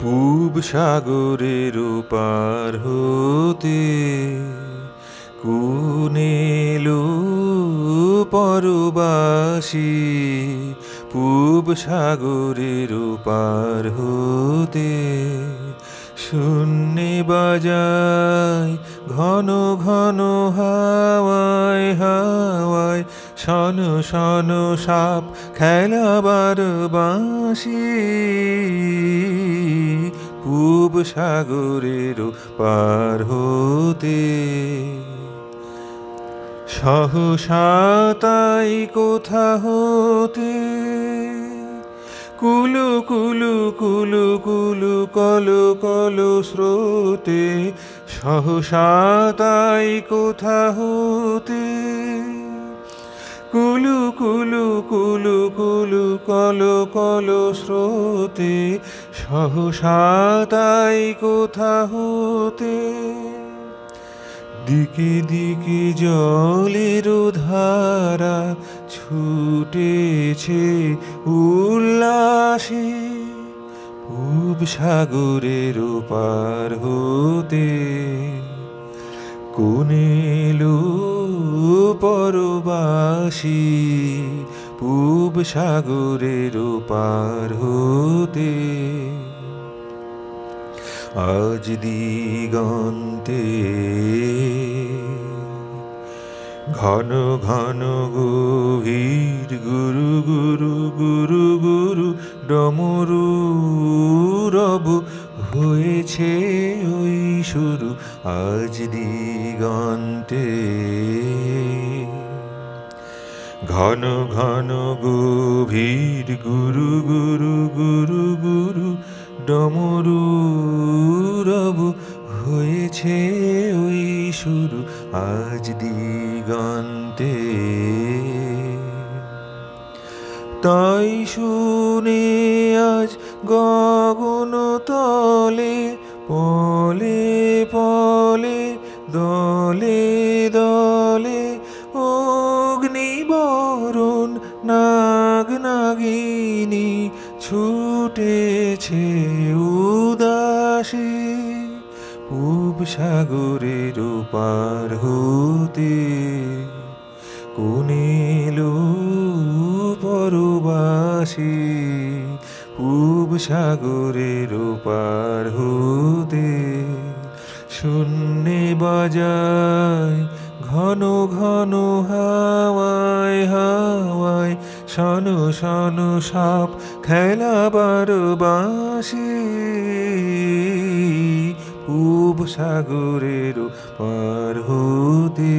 পূব সাগরের পার হতে কোন এলো পরবাসী। পূব সাগরের পার হতে শূন্যে বাজায় ঘন ঘন হাওয়ায় হাওয়ায় শন শন সাপ খেলাবার বাঁশি। পূব সাগরের পার হতে সহসা তাই কোথা হতে কুলু কুলু কুলু কুলু কলো কলো স্রোতে। সহসা তাই কোথা হতে কুলু কুলু কুলু কুলু কলো কলো স্রোতে। সহসা তাই কোথা হতে দিকে দিকে জলের ধারা ছুটেছে উল্লাসে। পূব সাগরের পার হতে কোন এলো পরবাসী। পূব সাগরের পার হতে আজ দিগন্তে ঘন ঘন গভীর গুরু গুরু গুরু গুরু ডমরু রব হয়েছে ওই শুরু। আজ দিগন্তে ঘন ঘন গভীর গুরু গুরু গুরু গুরু ডমরু রব হয়েছে ওই শুরু। আজ দিগন্তে তাই শুনে আজ গগন তলে পলে পলে দলে দলে অগ্নিবরণ নাগ নাগিনী ছুটেছে উদাসে। পূব সাগরের পার হতে কোন এলো পরবাসী। পূব সাগরের পার হতে শূন্যে বাজায় ঘন ঘন হাওয়ায় হাওয়ায় শন শন সাপ খেলাবার বাঁশি। পূব সাগরের পার হতে।